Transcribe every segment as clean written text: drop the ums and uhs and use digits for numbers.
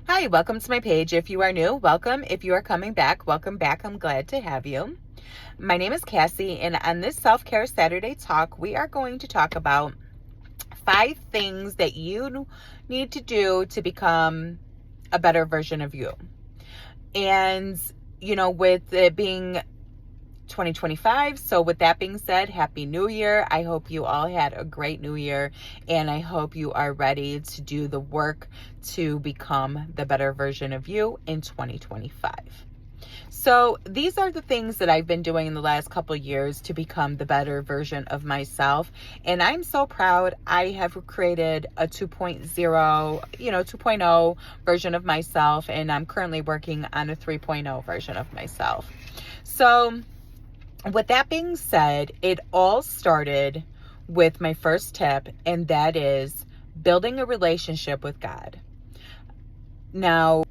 Hi, welcome to my page. If you are new, welcome. If you are coming back, welcome back. I'm glad to have you. My name is Cassie, and on this Self-Care Saturday talk, we are going to talk about 5 things that you need to do to become a better version of you. And, with it being 2025. So with that being said, Happy New Year. I hope you all had a great New Year, and I hope you are ready to do the work to become the better version of you in 2025. So these are the things that I've been doing in the last couple of years to become the better version of myself. And I'm so proud. I have created a 2.0 version of myself, and I'm currently working on a 3.0 version of myself. So with that being said, it all started with my first tip, and that is building a relationship with God. Now,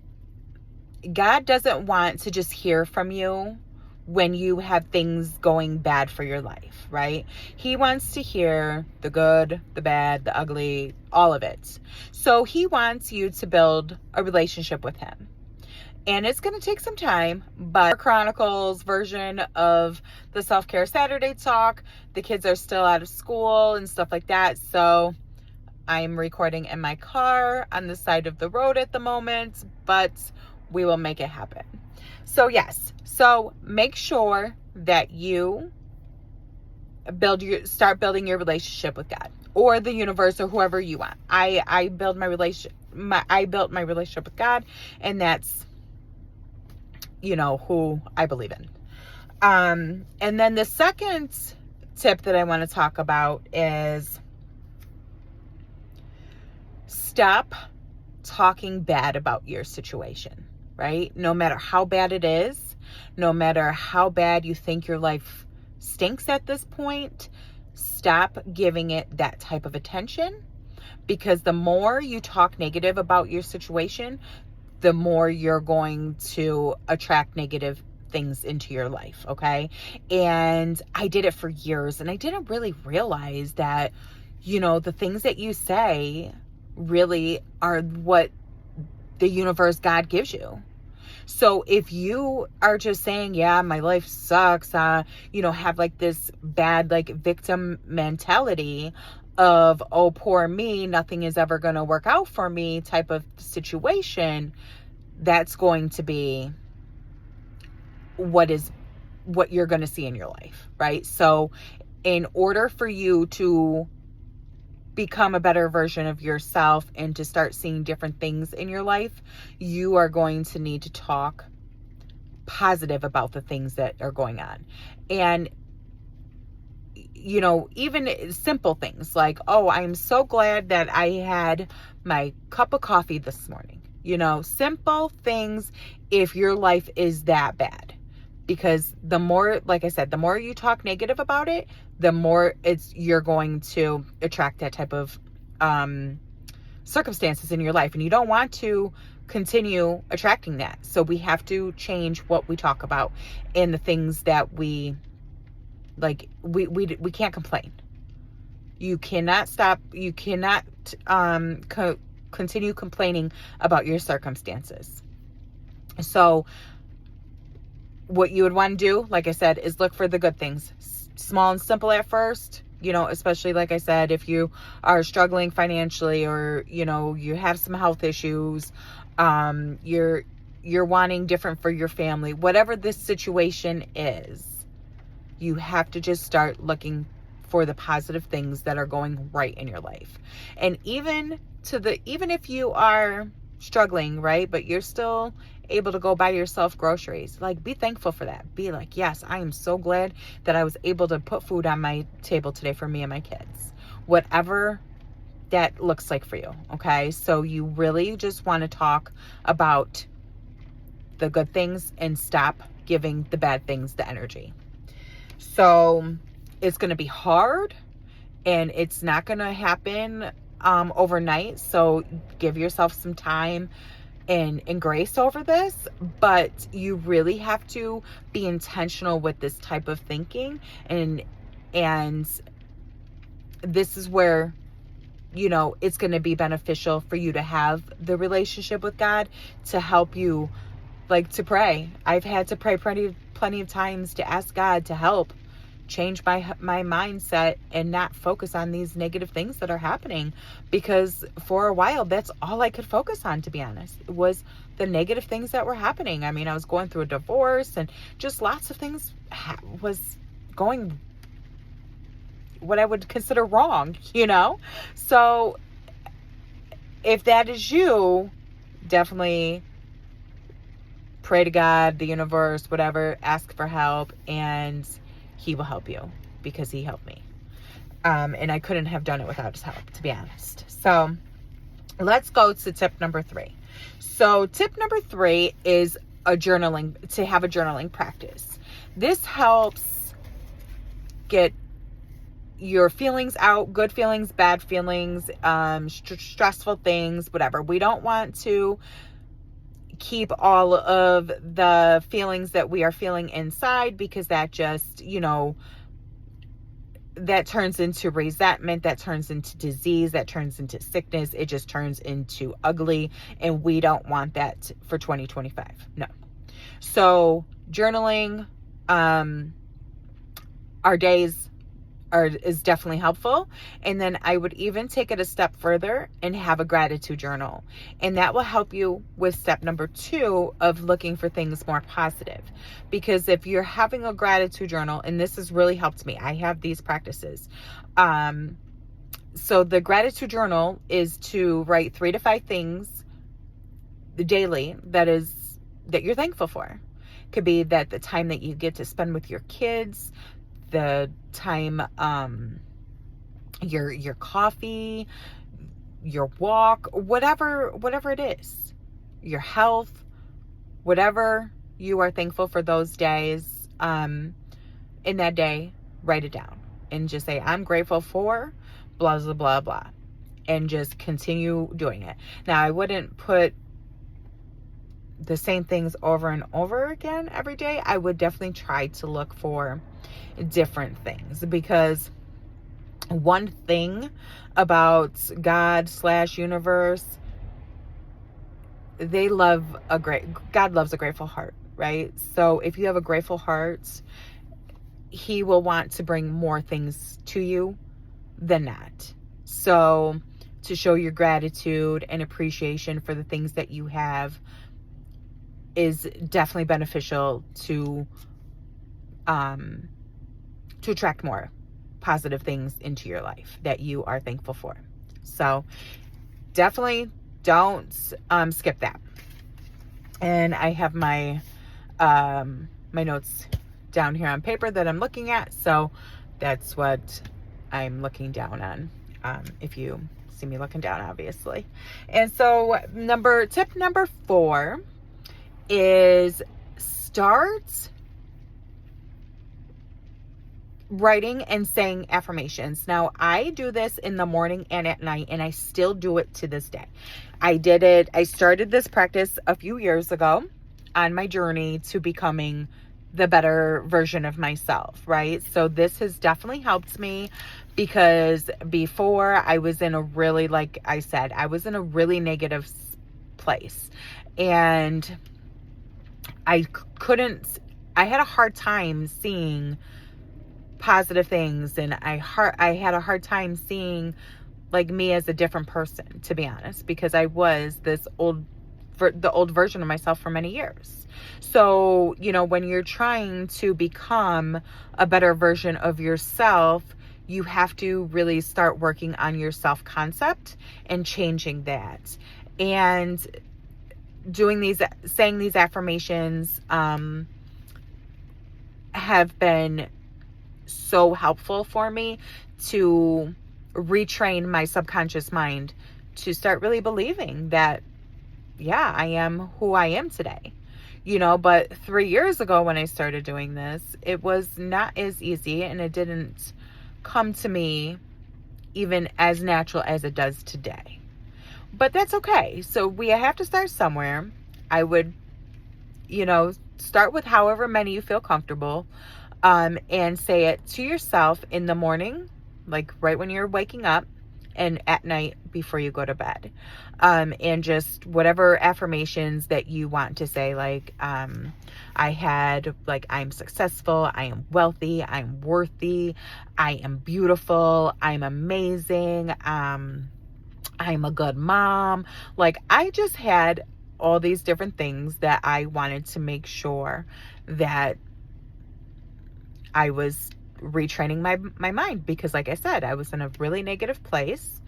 God doesn't want to just hear from you when you have things going bad for your life, right? He wants to hear the good, the bad, the ugly, all of it. So he wants you to build a relationship with him. And it's going to take some time, but Chronicles version of the Self-Care Saturday talk, the kids are still out of school and stuff like that. So I'm recording in my car on the side of the road at the moment, but we will make it happen. So yes, so make sure that you start building your relationship with God or the universe or whoever you want. I built my relationship with God, and that's who I believe in. And then the second tip that I want to talk about is stop talking bad about your situation, right? No matter how bad it is, no matter how bad you think your life stinks at this point, stop giving it that type of attention, because the more you talk negative about your situation, the more you're going to attract negative things into your life, okay? And I did it for years, and I didn't really realize that, the things that you say really are what the universe, God gives you. So if you are just saying, yeah, my life sucks, have like this bad, like victim mentality of, oh, poor me, nothing is ever going to work out for me type of situation, that's going to be what you're going to see in your life, right? So in order for you to become a better version of yourself and to start seeing different things in your life, you are going to need to talk positive about the things that are going on. And even simple things like, oh, I'm so glad that I had my cup of coffee this morning. Simple things if your life is that bad. Because the more, like I said, the more you talk negative about it, the more you're going to attract that type of circumstances in your life. And you don't want to continue attracting that. So we have to change what we talk about and the things that we can't complain. You cannot stop. You cannot continue complaining about your circumstances. So what you would want to do, like I said, is look for the good things. Small and simple at first, especially like I said, if you are struggling financially or, you have some health issues, you're wanting different for your family, whatever this situation is, you have to just start looking for the positive things that are going right in your life. And even if you are struggling, right, but you're still able to go buy yourself groceries, like, be thankful for that. Be like, yes, I am so glad that I was able to put food on my table today for me and my kids, whatever that looks like for you. Okay, so you really just want to talk about the good things and stop giving the bad things the energy. So it's going to be hard, and it's not going to happen overnight. So give yourself some time and grace over this, but you really have to be intentional with this type of thinking. And this is where it's going to be beneficial for you to have the relationship with God to help you, like, to pray. I've had to pray plenty of times to ask God to help change my mindset and not focus on these negative things that are happening, because for a while that's all I could focus on, to be honest, was the negative things that were happening. I mean, I was going through a divorce and just lots of things was going what I would consider wrong, So if that is you, definitely pray to God, the universe, whatever, ask for help, and he will help you, because he helped me. And I couldn't have done it without his help, to be honest. So let's go to tip number 3. So tip number 3 is to have a journaling practice. This helps get your feelings out, good feelings, bad feelings, stressful things, whatever. We don't want to keep all of the feelings that we are feeling inside, because that just, that turns into resentment, that turns into disease, that turns into sickness. It just turns into ugly, and we don't want that for 2025. No. So journaling, our days is definitely helpful. And then I would even take it a step further and have a gratitude journal. And that will help you with step number 2 of looking for things more positive. Because if you're having a gratitude journal, and this has really helped me, I have these practices. So the gratitude journal is to write 3 to 5 things daily that you're thankful for. Could be that the time that you get to spend with your kids, the time, your coffee, your walk, whatever it is, your health, whatever you are thankful for those days, in that day, write it down and just say, I'm grateful for blah, blah, blah, blah, and just continue doing it. Now, I wouldn't put the same things over and over again every day. I would definitely try to look for different things, because one thing about God/universe, God loves a grateful heart, right? So if you have a grateful heart, he will want to bring more things to you than not. So to show your gratitude and appreciation for the things that you have is definitely beneficial to attract more positive things into your life that you are thankful for. So definitely don't skip that. And I have my my notes down here on paper that I'm looking at, so that's what I'm looking down on, if you see me looking down, obviously. And so tip number 4 is start writing and saying affirmations. Now, I do this in the morning and at night, and I still do it to this day. I started this practice a few years ago on my journey to becoming the better version of myself, right? So this has definitely helped me, because before I was in a really, like I said, I was in a really negative place, and I had a hard time seeing positive things, and I had a hard time seeing like me as a different person, to be honest, because I was the old version of myself for many years. So, when you're trying to become a better version of yourself, you have to really start working on your self-concept and changing that. And saying these affirmations have been so helpful for me to retrain my subconscious mind to start really believing that, yeah, I am who I am today. But 3 years ago when I started doing this, it was not as easy, and it didn't come to me even as natural as it does today. But that's okay. So we have to start somewhere. I would, start with however many you feel comfortable, and say it to yourself in the morning, like right when you're waking up, and at night before you go to bed. And just whatever affirmations that you want to say, like, I had, like, I'm successful, I am wealthy, I'm worthy, I am beautiful, I'm amazing, I'm a good mom. Like, I just had all these different things that I wanted to make sure that I was retraining my mind, because like I said, I was in a really negative place,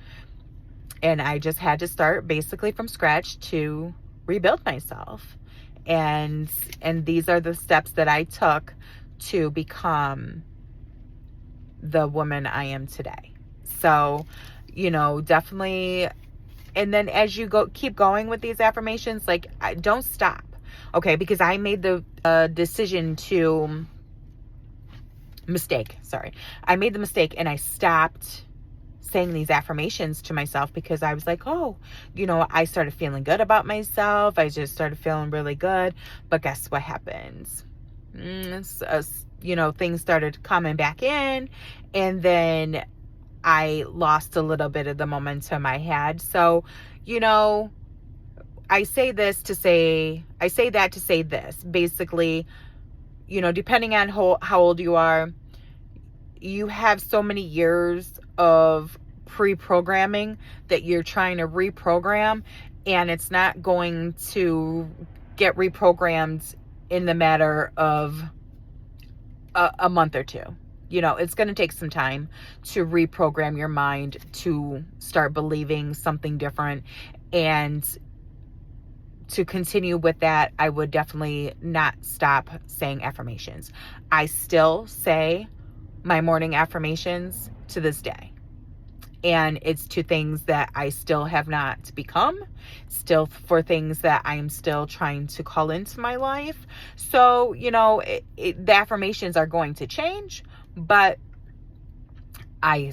and I just had to start basically from scratch to rebuild myself. And these are the steps that I took to become the woman I am today. So, definitely. And then as you keep going with these affirmations, like, don't stop. Okay. Because I made the decision to I made the mistake, and I stopped saying these affirmations to myself, because I was like, I started feeling good about myself. I just started feeling really good. But guess what happens? Things started coming back in, and then I lost a little bit of the momentum I had. So, I say that to say this. Basically, depending on how old you are, you have so many years of pre-programming that you're trying to reprogram, and it's not going to get reprogrammed in the matter of a month or two. It's going to take some time to reprogram your mind to start believing something different. And to continue with that, I would definitely not stop saying affirmations. I still say my morning affirmations to this day. And it's to things that I still have not become, still for things that I'm still trying to call into my life. So, the affirmations are going to change, but I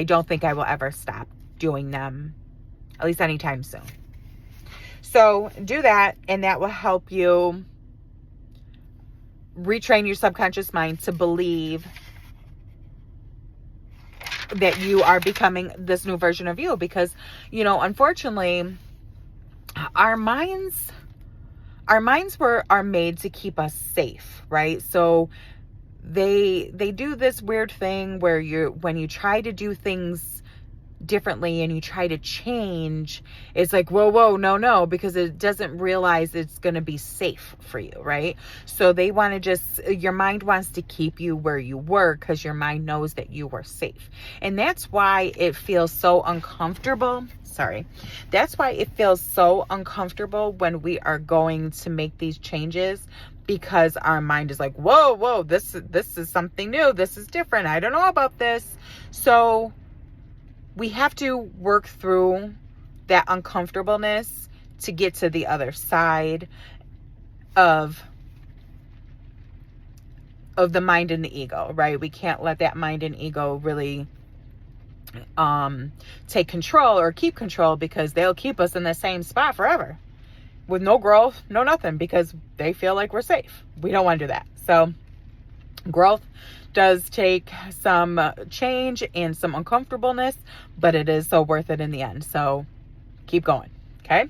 don't think I will ever stop doing them, at least anytime soon. So do that, and that will help you retrain your subconscious mind to believe that you are becoming this new version of you. Because, unfortunately, our minds are made to keep us safe, right? So they do this weird thing where when you try to do things differently and you try to change, it's like, whoa, no, because it doesn't realize it's going to be safe for you, right? So they want to your mind wants to keep you where you were, because your mind knows that you were safe. And that's why it feels so uncomfortable. That's why it feels so uncomfortable when we are going to make these changes, because our mind is like, whoa, this is something new. This is different. I don't know about this. So we have to work through that uncomfortableness to get to the other side of the mind and the ego, right? We can't let that mind and ego really take control or keep control, because they'll keep us in the same spot forever with no growth, no nothing, because they feel like we're safe. We don't want to do that. So growth does take some change and some uncomfortableness, but it is so worth it in the end. So keep going. Okay.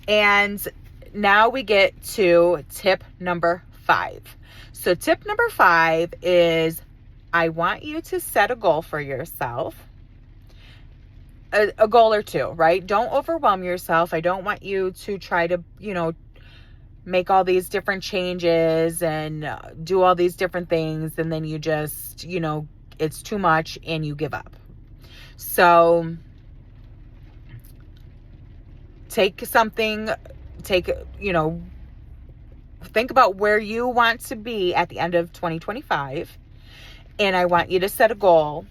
And now we get to tip number 5. So tip number 5 is, I want you to set a goal for yourself, a goal or two, right? Don't overwhelm yourself. I don't want you to try to, make all these different changes and do all these different things, and then you just, it's too much and you give up. So think about where you want to be at the end of 2025. And I want you to set a goal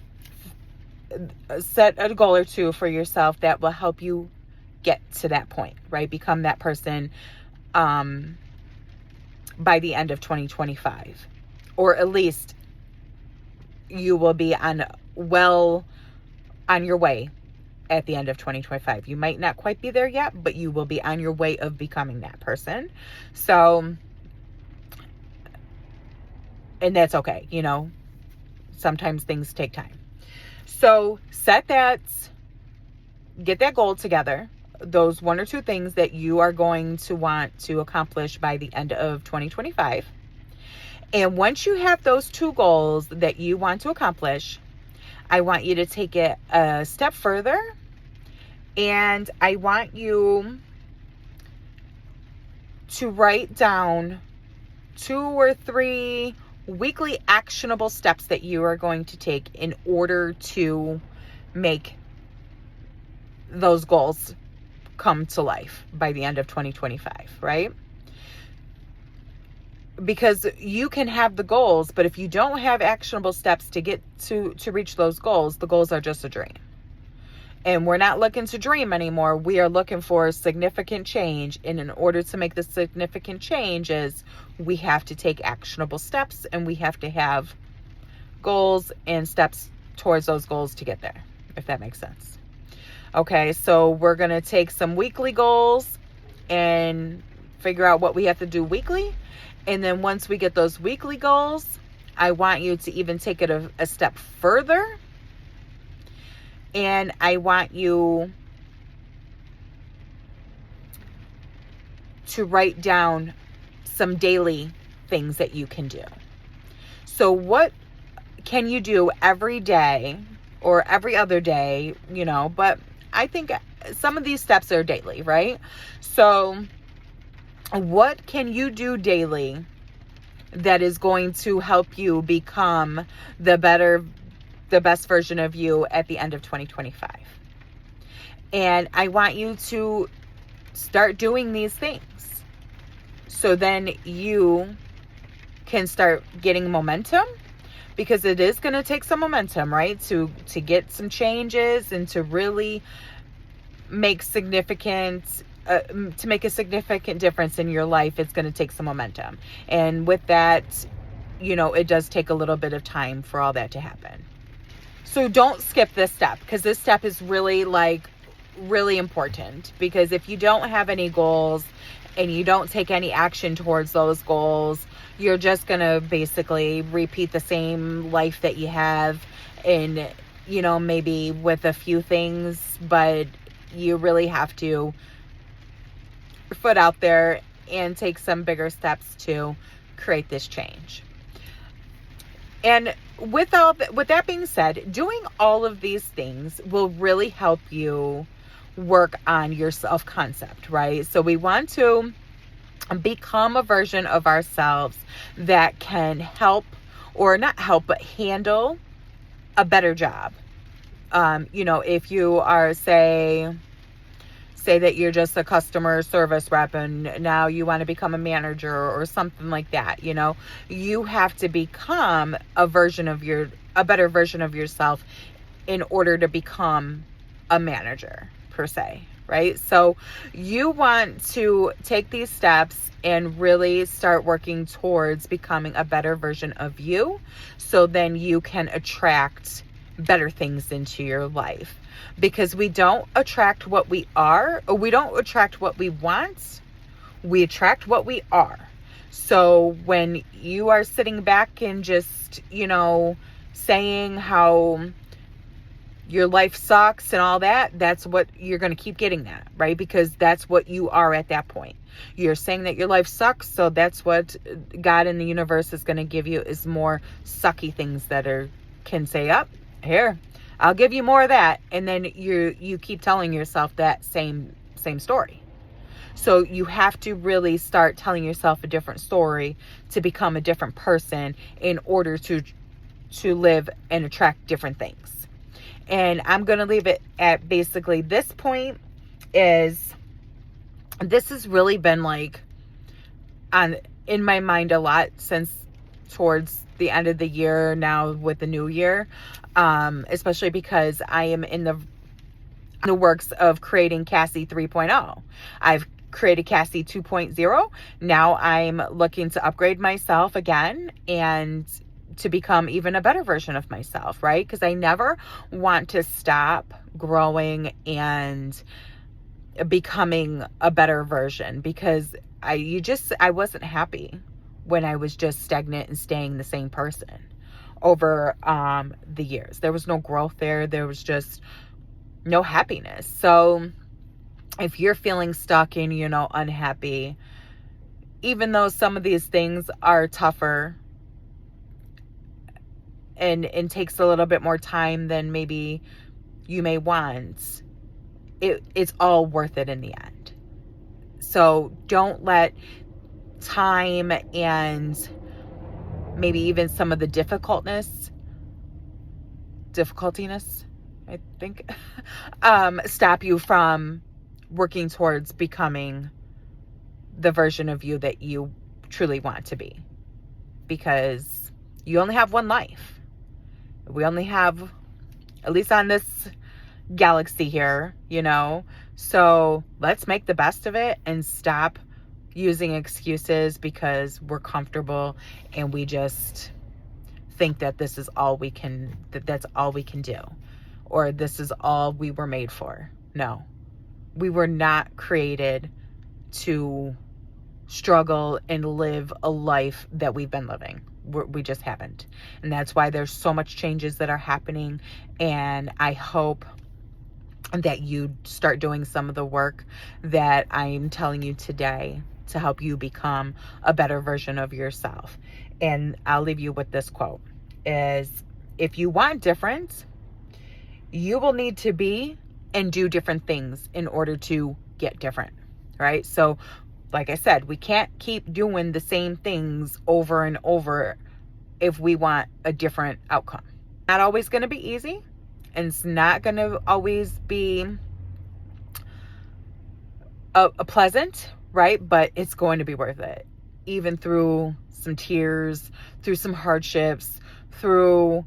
or two for yourself that will help you get to that point, right? Become that person by the end of 2025, or at least you will be on your way at the end of 2025. You might not quite be there yet, but you will be on your way of becoming that person. So, and that's okay. Sometimes things take time. So set that get that goal together, those 1 or 2 things that you are going to want to accomplish by the end of 2025. And once you have those 2 goals that you want to accomplish, I want you to take it a step further, and I want you to write down 2 or 3 weekly actionable steps that you are going to take in order to make those goals come to life by the end of 2025, right? Because you can have the goals, but if you don't have actionable steps to get to reach those goals, the goals are just a dream. And we're not looking to dream anymore. We are looking for significant change. And in order to make the significant changes, we have to take actionable steps, and we have to have goals and steps towards those goals to get there, if that makes sense. Okay, so we're going to take some weekly goals and figure out what we have to do weekly. And then once we get those weekly goals, I want you to even take it a step further. And I want you to write down some daily things that you can do. So what can you do every day or every other day, but I think some of these steps are daily, right? So what can you do daily that is going to help you become the best version of you at the end of 2025? And I want you to start doing these things, so then you can start getting momentum, because it is going to take some momentum, right? To get some changes and to really make a significant difference in your life. It's going to take some momentum. And with that, it does take a little bit of time for all that to happen. So don't skip this step, because this step is really important, because if you don't have any goals and you don't take any action towards those goals, you're just going to basically repeat the same life that you have, and, maybe with a few things, but you really have to put your foot out there and take some bigger steps to create this change. And with that being said, doing all of these things will really help you work on your self-concept, right? So we want to become a version of ourselves that can help, or not help, but handle a better job. If you are, say that you're just a customer service rep and now you want to become a manager or something like that, you have to become a better version of yourself in order to become a manager, per se, right? So you want to take these steps and really start working towards becoming a better version of you, so then you can attract better things into your life. Because we don't attract what we are, or we don't attract what we want, we attract what we are. So when you are sitting back and just, saying how your life sucks and all that, that's what you're going to keep getting that, right? Because that's what you are at that point. You're saying that your life sucks, so that's what God in the universe is going to give you, is more sucky things that can say, up here, I'll give you more of that. And then you keep telling yourself that same story. So you have to really start telling yourself a different story to become a different person in order to live and attract different things. And I'm going to leave it at basically this point. This has really been in my mind a lot since towards the end of the year now with the new year, especially because I am in the works of creating Cassie 3.0. I've created Cassie 2.0. Now I'm looking to upgrade myself again and to become even a better version of myself, right? Because I never want to stop growing and becoming a better version, because I wasn't happy when I was just stagnant and staying the same person over the years. There was no growth there. There was just no happiness. So if you're feeling stuck and, unhappy, even though some of these things are tougher and takes a little bit more time than maybe you may want, it's all worth it in the end. So don't let time and maybe even some of the difficultiness, I think, stop you from working towards becoming the version of you that you truly want to be. Because you only have one life. We only have, at least on this galaxy here, so let's make the best of it and stop using excuses because we're comfortable and we just think that this is all we can, that's all we can do, or this is all we were made for. No, we were not created to struggle and live a life that we've been living. We just haven't. And that's why there's so much changes that are happening. And I hope that you start doing some of the work that I'm telling you today to help you become a better version of yourself. And I'll leave you with this quote is, if you want different, you will need to be and do different things in order to get different, right? So like I said, we can't keep doing the same things over and over if we want a different outcome. Not always going to be easy, and it's not going to always be a pleasant, right? But it's going to be worth it. Even through some tears, through some hardships, through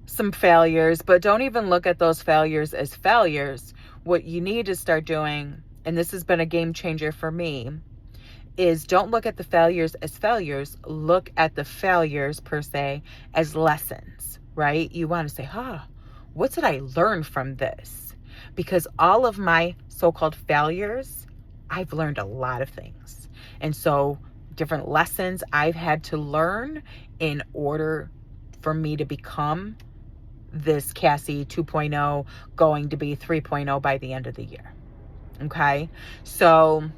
some failures. But don't even look at those failures as failures. What you need to start doing, and this has been a game changer for me, is don't look at the failures as failures. Look at the failures per se as lessons, right? You want to say, what did I learn from this? Because all of my so-called failures, I've learned a lot of things. And so different lessons I've had to learn in order for me to become this Cassie 2.0, going to be 3.0 by the end of the year. Okay? So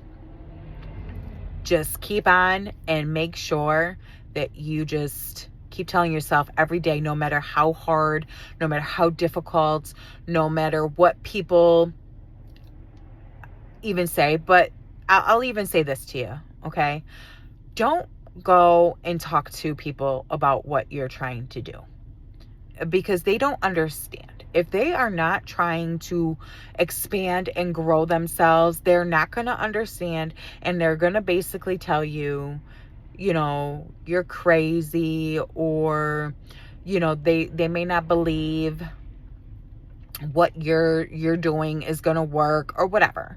just keep on and make sure that you just keep telling yourself every day, no matter how hard, no matter how difficult, no matter what people even say, but I'll even say this to you, okay? Don't go and talk to people about what you're trying to do because they don't understand. If they are not trying to expand and grow themselves, they're not going to understand, and they're going to basically tell you, you're crazy, or, they may not believe what you're doing is going to work or whatever,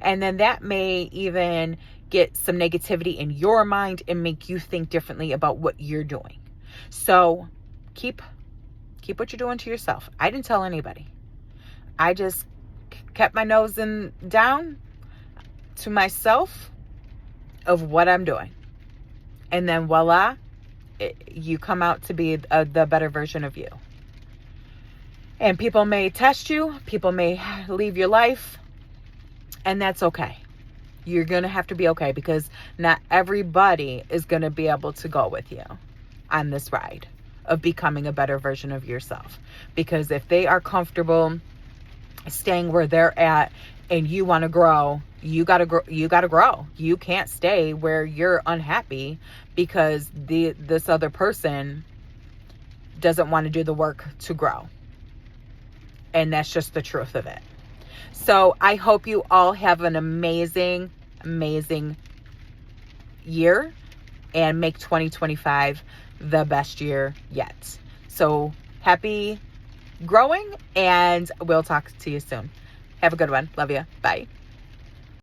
and then that may even get some negativity in your mind and make you think differently about what you're doing. So keep what you're doing to yourself. I didn't tell anybody. I just kept my nose down to myself of what I'm doing. And then voila, you come out to be the better version of you. And people may test you. People may leave your life. And that's okay. You're going to have to be okay because not everybody is going to be able to go with you on this ride of becoming a better version of yourself. Because if they are comfortable staying where they're at and you want to grow, you got to grow. You can't stay where you're unhappy because this other person doesn't want to do the work to grow. And that's just the truth of it. So I hope you all have an amazing, amazing year and make 2025 the best year yet. So happy growing, and we'll talk to you soon. Have a good one. Love you. Bye.